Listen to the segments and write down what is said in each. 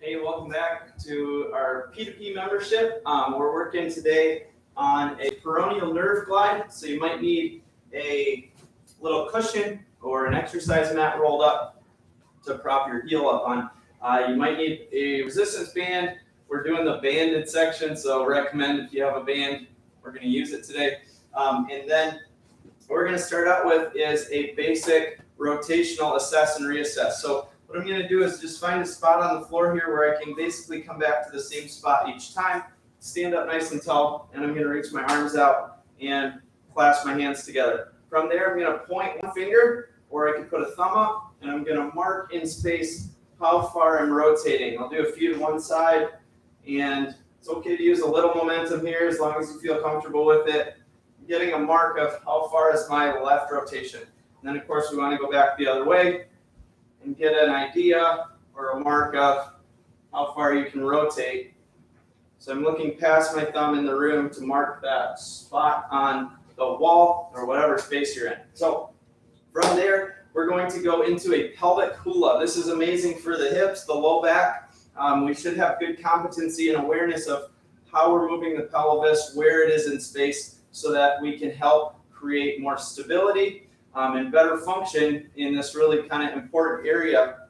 Hey, welcome back to our P2P membership. We're working today on a peroneal nerve glide, so you might need a little cushion or an exercise mat rolled up to prop your heel up on. You might need a resistance band. We're doing the banded section, so recommend if you have a band, we're going to use it today. And then what we're going to start out with is a basic rotational assess and reassess. So what I'm going to do is just find a spot on the floor here where I can basically come back to the same spot each time, stand up nice and tall, and I'm going to reach my arms out and clasp my hands together. From there, I'm going to point one finger, or I can put a thumb up, and I'm going to mark in space how far I'm rotating. I'll do a few to one side, and it's okay to use a little momentum here as long as you feel comfortable with it. Getting a mark of how far is my left rotation. And then, of course, we want to go back the other way and get an idea or a mark of how far you can rotate. So I'm looking past my thumb in the room to mark that spot on the wall or whatever space you're in. So from there, we're going to go into a pelvic hula. This is amazing for the hips, the low back. We should have good competency and awareness of how we're moving the pelvis, where it is in space, so that we can help create more stability and better function in this really kind of important area.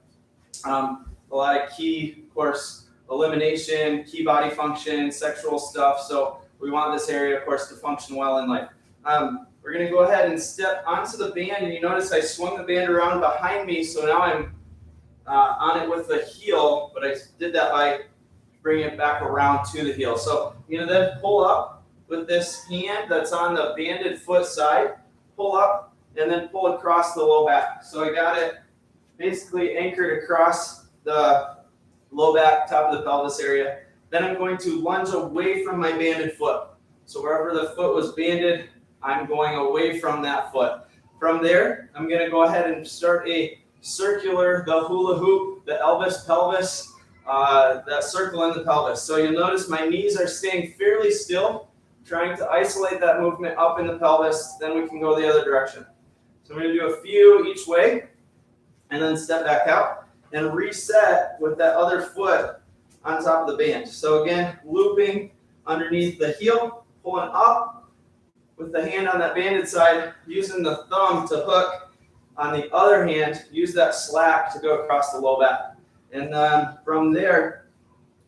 A lot of key, of course, elimination, key body function, sexual stuff. So we want this area, of course, to function well in life. We're going to go ahead and step onto the band, and you notice I swung the band around behind me, so now I'm on it with the heel, but I did that by bringing it back around to the heel. So I'm going to then pull up with this hand that's on the banded foot side, pull up, and then pull across the low back. So I got it basically anchored across the low back, top of the pelvis area. Then I'm going to lunge away from my banded foot. So wherever the foot was banded, I'm going away from that foot. From there, I'm going to go ahead and start a circular, the hula hoop, the Elvis pelvis, that circle in the pelvis. So you'll notice my knees are staying fairly still, trying to isolate that movement up in the pelvis. Then we can go the other direction. So I'm going to do a few each way, and then step back out and reset with that other foot on top of the band. So again, looping underneath the heel, pulling up with the hand on that banded side, using the thumb to hook. On the other hand, use that slack to go across the low back. And then from there,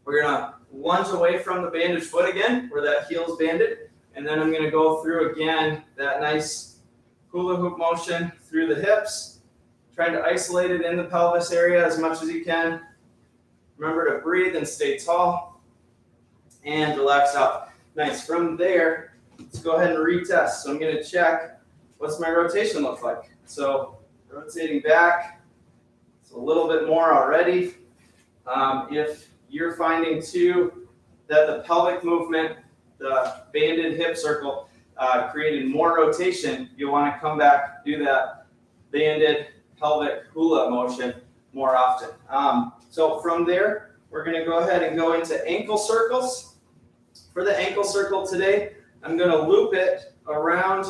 we're going to lunge away from the banded foot again, where that heel is banded. And then I'm going to go through again that nice hula hoop motion through the hips, trying to isolate it in the pelvis area as much as you can. Remember to breathe and stay tall and relax out. Nice. From there, let's go ahead and retest. So I'm going to check what's my rotation look like. So rotating back, it's a little bit more already. If you're finding too that the pelvic movement, the banded hip circle, created more rotation, you'll want to come back, do that banded pelvic hula motion more often. So from there, we're going to go ahead and go into ankle circles. For the ankle circle today, I'm going to loop it around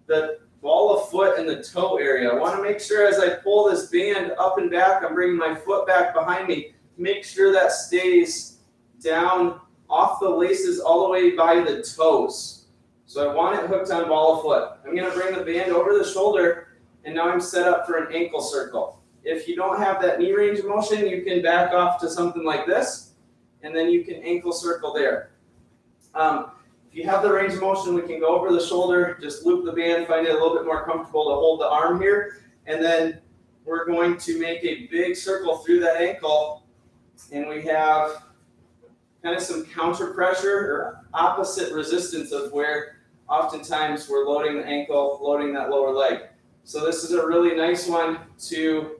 the ball of foot and the toe area. I want to make sure as I pull this band up and back, I'm bringing my foot back behind me. Make sure that stays down off the laces all the way by the toes. So I want it hooked on ball of foot. I'm going to bring the band over the shoulder, and now I'm set up for an ankle circle. If you don't have that knee range of motion, you can back off to something like this, and then you can ankle circle there. If you have the range of motion, we can go over the shoulder, just loop the band, find it a little bit more comfortable to hold the arm here, and then we're going to make a big circle through that ankle, and we have kind of some counter pressure or opposite resistance of where oftentimes we're loading the ankle, loading that lower leg. So this is a really nice one to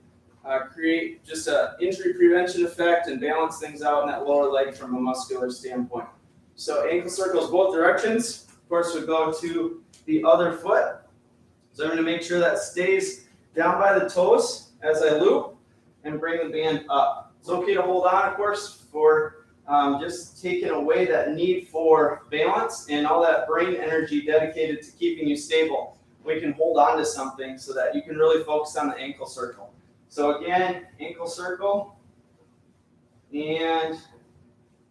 create just an injury prevention effect and balance things out in that lower leg from a muscular standpoint. So ankle circles both directions. Of course, we go to the other foot. So I'm going to make sure that stays down by the toes as I loop and bring the band up. It's okay to hold on, of course, for just taking away that need for balance and all that brain energy dedicated to keeping you stable. We can hold on to something so that you can really focus on the ankle circle. So again, ankle circle, and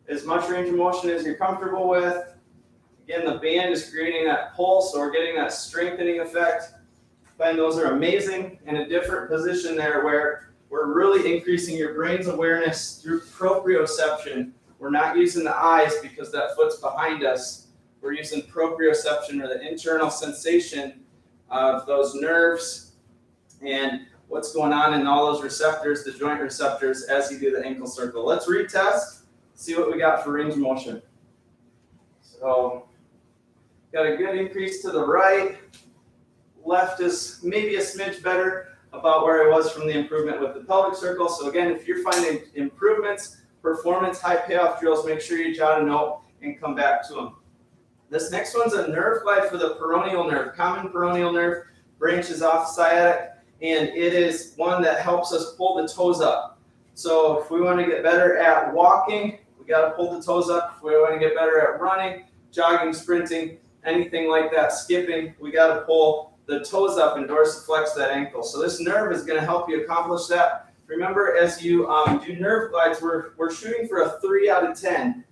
as much range of motion as you're comfortable with. Again, the band is creating that pull, so we're getting that strengthening effect. Find those are amazing. In a different position there where we're really increasing your brain's awareness through proprioception. We're not using the eyes because that foot's behind us. We're using proprioception, or the internal sensation of those nerves and what's going on in all those receptors, the joint receptors, as you do the ankle circle. Let's retest, see what we got for range of motion. So, got a good increase to the right. Left is maybe a smidge better, about where I was from the improvement with the pelvic circle. So again, if you're finding improvements, performance, high payoff drills, make sure you jot a note and come back to them. This next one's a nerve glide for the peroneal nerve. Common peroneal nerve branches off sciatic, and it is one that helps us pull the toes up. So if we want to get better at walking, we got to pull the toes up. If we want to get better at running, jogging, sprinting, anything like that, skipping, we got to pull the toes up and dorsiflex that ankle. So this nerve is going to help you accomplish that. Remember, as you do nerve glides, we're shooting for a 3 out of 10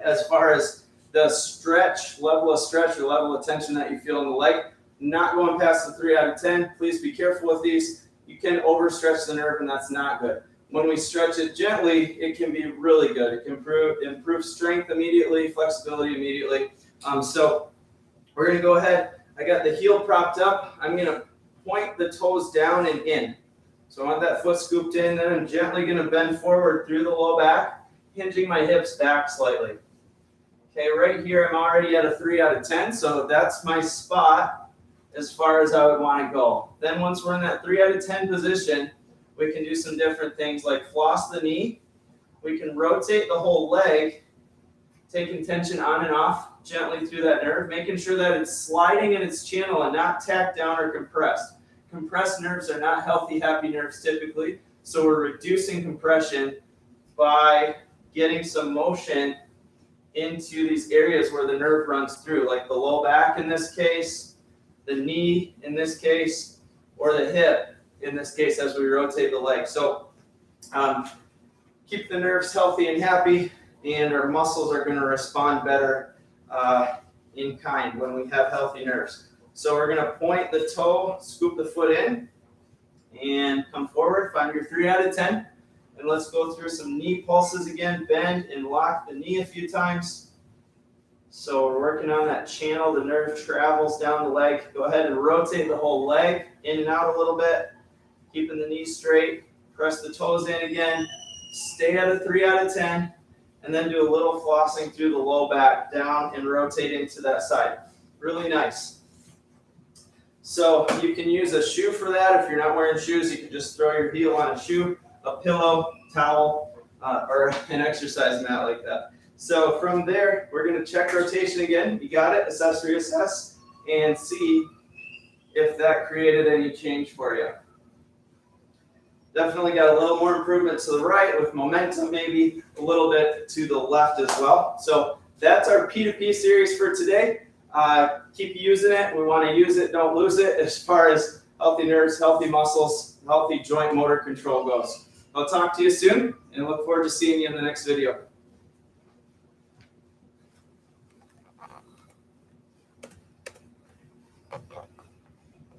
as far as the stretch, level of tension that you feel in the leg. Not going past the 3 out of 10. Please be careful with these. You can overstretch the nerve, and that's not good. When we stretch it gently, it can be really good. It can improve strength immediately, flexibility immediately. So we're going to go ahead. I got the heel propped up. I'm going to point the toes down and in. So I want that foot scooped in, then I'm gently going to bend forward through the low back, hinging my hips back slightly. Okay, right here I'm already at a 3 out of 10, so that's my spot as far as I would want to go. Then once we're in that 3 out of 10 position, we can do some different things like floss the knee. We can rotate the whole leg, taking tension on and off gently through that nerve, making sure that it's sliding in its channel and not tacked down or compressed. Compressed nerves are not healthy, happy nerves typically, so we're reducing compression by getting some motion into these areas where the nerve runs through, like the low back in this case, the knee in this case, or the hip in this case as we rotate the leg. So keep the nerves healthy and happy, and our muscles are going to respond better in kind when we have healthy nerves. So we're going to point the toe, scoop the foot in, and come forward. Find your 3 out of 10. And let's go through some knee pulses again. Bend and lock the knee a few times. So we're working on that channel. The nerve travels down the leg. Go ahead and rotate the whole leg in and out a little bit. Keeping the knee straight. Press the toes in again. Stay at a 3 out of 10. And then do a little flossing through the low back, down and rotating to that side. Really nice. So you can use a shoe for that. If you're not wearing shoes, you can just throw your heel on a shoe, a pillow, towel, or an exercise mat like that. So from there, we're going to check rotation again. You got it. Assess, reassess, and see if that created any change for you. Definitely got a little more improvement to the right with momentum, maybe a little bit to the left as well. So that's our P2P series for today. Keep using it. We want to use it, don't lose it, as far as healthy nerves, healthy muscles, healthy joint motor control goes. I'll talk to you soon and look forward to seeing you in the next video.